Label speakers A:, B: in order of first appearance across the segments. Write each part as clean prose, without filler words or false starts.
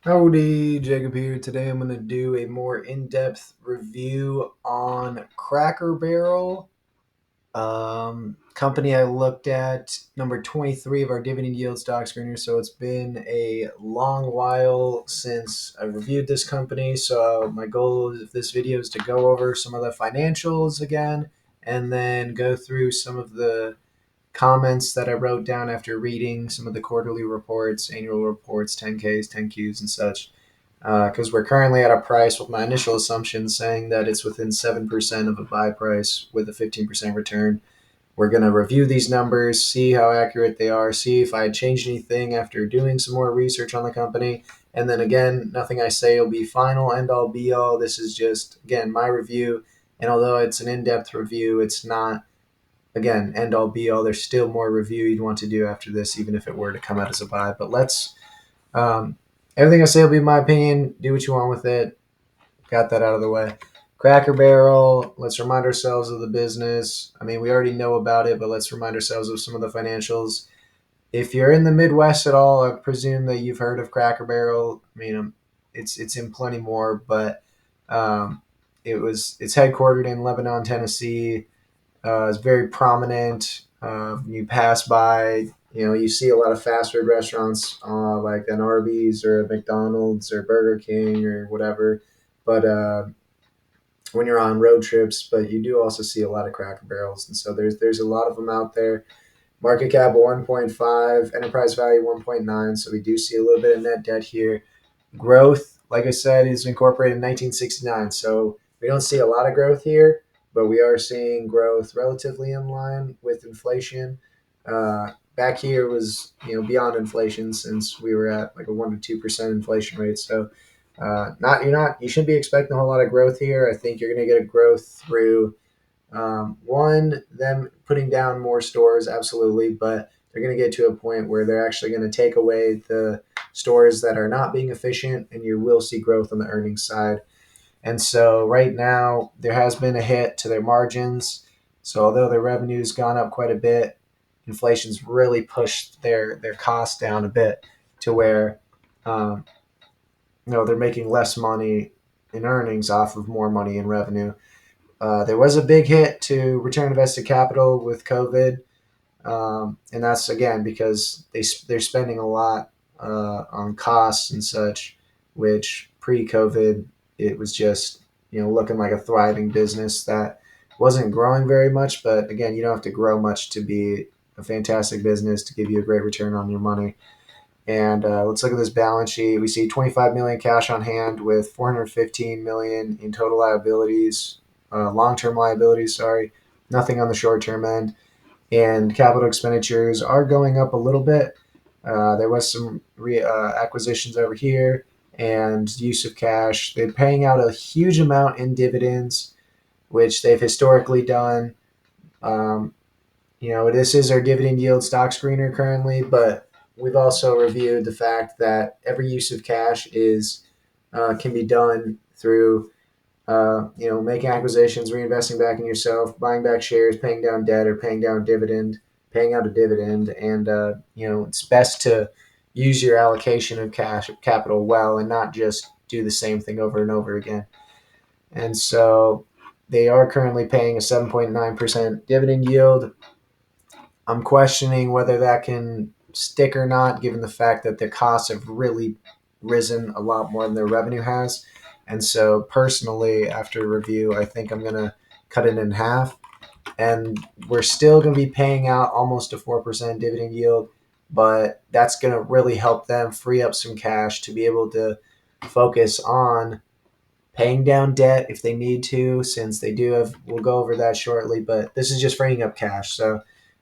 A: Howdy, Jacob here. Today I'm going to do a more in-depth review on Cracker Barrel, company I looked at, number 23 of our dividend yield stock screener. So it's been a long while since I reviewed this company. So my goal of this video is to go over some of the financials again and then go through some of the comments that I wrote down after reading some of the quarterly reports, annual reports, 10Ks, 10Qs, and such. Because we're currently at a price with my initial assumption saying that it's within 7% of a buy price with a 15% return. We're going to review these numbers, see how accurate they are, see if I had changed anything after doing some more research on the company. And then again, nothing I say will be final, end all, be all. This is just, again, my review. And although it's an in depth review, it's not, again, end all be all. There's still more review you'd want to do after this, even if it were to come out as a buy. But um, everything I say will be my opinion. Do what you want with it. Got that out of the way. Cracker Barrel, let's remind ourselves of the business. I mean, we already know about it, but let's remind ourselves of some of the financials. If you're in the Midwest at all, I presume that you've heard of Cracker Barrel. I mean, it's in plenty more, but um, it's headquartered in Lebanon, Tennessee. It's very prominent. You pass by, you see a lot of fast food restaurants like an Arby's or a McDonald's or Burger King or whatever. But when you're on road trips, but you do also see a lot of Cracker Barrels, and so there's a lot of them out there. Market cap 1.5, enterprise value 1.9. So we do see a little bit of net debt here. Growth, like I said, is incorporated in 1969. So we don't see a lot of growth here, but we are seeing growth relatively in line with inflation. Back here was beyond inflation since we were at like a 1 to 2% inflation rate. So not you're not you shouldn't be expecting a whole lot of growth here. I think you're going to get a growth through one, them putting down more stores, absolutely, but they're going to get to a point where they're actually going to take away the stores that are not being efficient, and you will see growth on the earnings side. And so right now, there has been a hit to their margins. So although their revenue's gone up quite a bit, inflation's really pushed their costs down a bit to where um, they're making less money in earnings off of more money in revenue. There was a big hit to return invested capital with COVID, and that's again because they're spending a lot on costs and such, which pre-COVID it was just looking like a thriving business that wasn't growing very much. But again, you don't have to grow much to be a fantastic business to give you a great return on your money. And let's look at this balance sheet. We see 25 million cash on hand with 415 million in total liabilities, long-term liabilities. Sorry, nothing on the short-term end. And capital expenditures are going up a little bit. There was some acquisitions over here and use of cash. They're paying out a huge amount in dividends, which they've historically done. Um, this is our dividend yield stock screener currently, but we've also reviewed the fact that every use of cash is can be done through making acquisitions, reinvesting back in yourself, buying back shares, paying down debt, or paying out a dividend, and it's best to use your allocation of cash capital well and not just do the same thing over and over again. And so they are currently paying a 7.9% dividend yield. I'm questioning whether that can stick or not, given the fact that their costs have really risen a lot more than their revenue has. And so, personally, after review, I think I'm going to cut it in half. And we're still going to be paying out almost a 4% dividend yield, but that's going to really help them free up some cash to be able to focus on paying down debt if they need to, since they do have, we'll go over that shortly, but this is just freeing up cash. So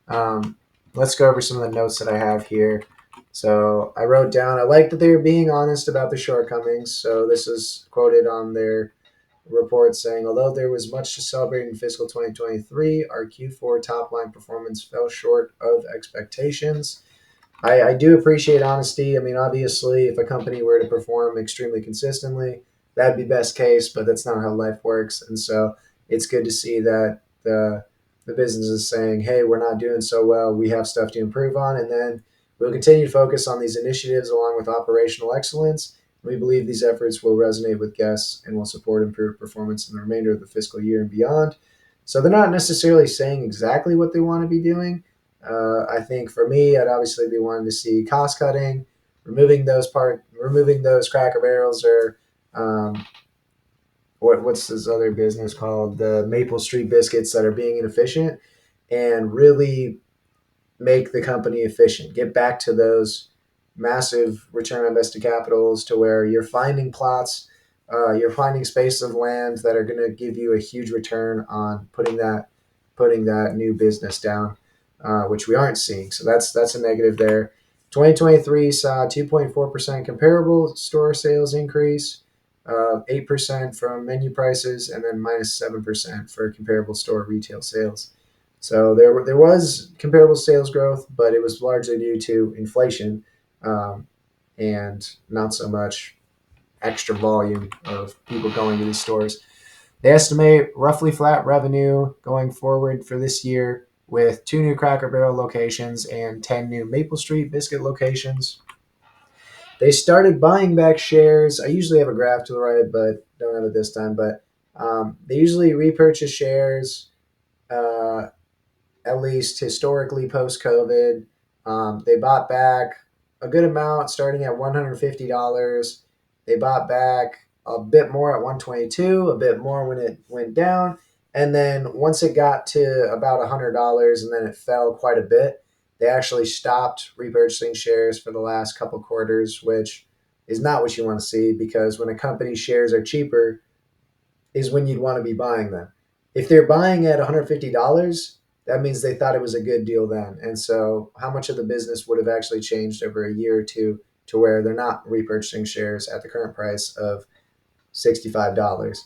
A: um, let's go over some of the notes that I have here. So I wrote down, I like that they're being honest about the shortcomings. So this is quoted on their report saying, although there was much to celebrate in fiscal 2023, our Q4 top line performance fell short of expectations. I do appreciate honesty. I mean, obviously, if a company were to perform extremely consistently, that'd be best case, but that's not how life works. And so it's good to see that the business is saying, hey, we're not doing so well. We have stuff to improve on. And then we'll continue to focus on these initiatives along with operational excellence. We believe these efforts will resonate with guests and will support improved performance in the remainder of the fiscal year and beyond. So they're not necessarily saying exactly what they want to be doing. I think for me, I'd obviously be wanting to see cost cutting, removing those Cracker Barrels or what's this other business called, the Maple Street biscuits that are being inefficient, and really make the company efficient. Get back to those massive return on invested capitals to where you're finding plots, you're finding space of land that are going to give you a huge return on putting that new business down, which we aren't seeing. So that's a negative there. 2023 saw 2.4% comparable store sales increase, 8% from menu prices, and then minus 7% for comparable store retail sales. So there was comparable sales growth, but it was largely due to inflation, um, and not so much extra volume of people going to these stores. They estimate roughly flat revenue going forward for this year with 2 new Cracker Barrel locations and 10 new Maple Street biscuit locations. They started buying back shares. I usually have a graph to the right, but don't have it this time. But they usually repurchase shares, uh, at least historically post COVID. They bought back a good amount starting at $150. They bought back a bit more at 122, a bit more when it went down. And then once it got to about $100 and then it fell quite a bit, they actually stopped repurchasing shares for the last couple quarters, which is not what you want to see, because when a company's shares are cheaper is when you'd want to be buying them. If they're buying at $150, that means they thought it was a good deal then. And so, how much of the business would have actually changed over a year or two to where they're not repurchasing shares at the current price of $65?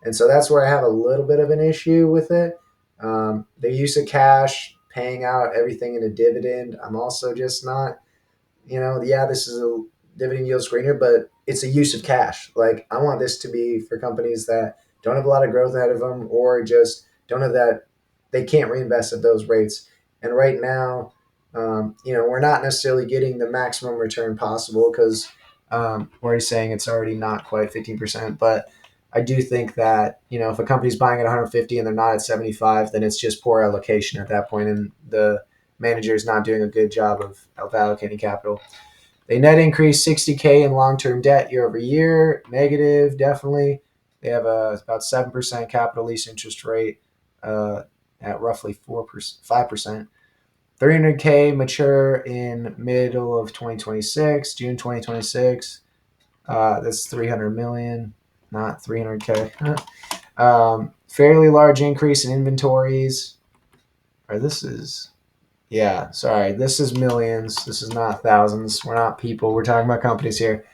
A: And so, that's where I have a little bit of an issue with it. The use of cash, paying out everything in a dividend, I'm also just not, yeah, this is a dividend yield screener, but it's a use of cash. Like, I want this to be for companies that don't have a lot of growth ahead of them, or just don't have that, they can't reinvest at those rates. And right now, we're not necessarily getting the maximum return possible because we're already saying it's already not quite 15%. But I do think that, if a company's buying at 150 and they're not at 75, then it's just poor allocation at that point, and the manager is not doing a good job of allocating capital. They net increase 60K in long-term debt year over year. Negative, definitely. They have about 7% capital lease interest rate, at roughly 5%. 300K mature in middle of 2026, June 2026. That's 300 million, not 300K. Fairly large increase in inventories. Or this is Yeah, sorry. This is millions. This is not thousands. We're not people. We're talking about companies here.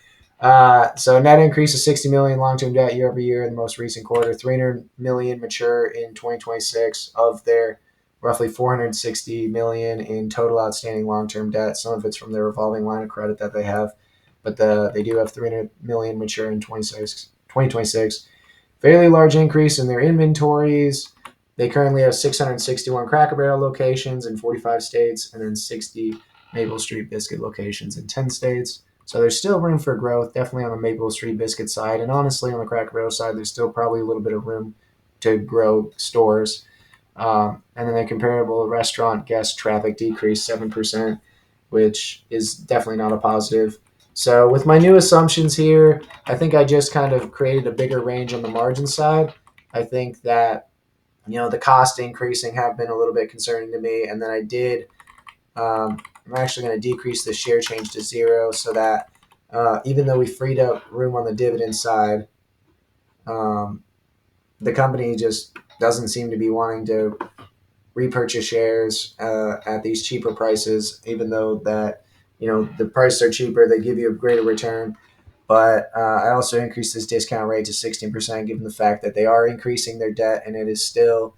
A: So net increase of 60 million long-term debt year over year in the most recent quarter. 300 million mature in 2026 of their roughly 460 million in total outstanding long-term debt. Some of it's from their revolving line of credit that they have, but they do have 300 million mature in 2026. Fairly large increase in their inventories. They currently have 661 Cracker Barrel locations in 45 states, and then 60 Maple Street Biscuit locations in 10 states. So there's still room for growth, definitely on the Maple Street Biscuit side. And honestly, on the Cracker Barrel side, there's still probably a little bit of room to grow stores. And then the comparable restaurant guest traffic decreased 7%, which is definitely not a positive. So with my new assumptions here, I think I just kind of created a bigger range on the margin side. I think that the cost increasing have been a little bit concerning to me. And then I'm actually going to decrease the share change to 0 so that even though we freed up room on the dividend side, um, the company just doesn't seem to be wanting to repurchase shares at these cheaper prices, even though that, the prices are cheaper, they give you a greater return. But I also increased this discount rate to 16%, given the fact that they are increasing their debt, and it is still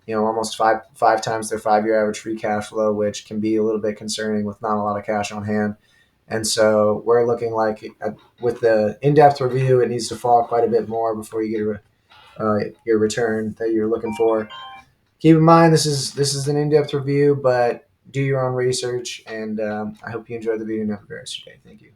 A: almost five times their 5-year average free cash flow, which can be a little bit concerning with not a lot of cash on hand. And so we're looking like, with the in-depth review, it needs to fall quite a bit more before you get your return that you're looking for. Keep in mind, this is an in-depth review, but do your own research, and I hope you enjoyed the video and have a great rest of your day. Thank you.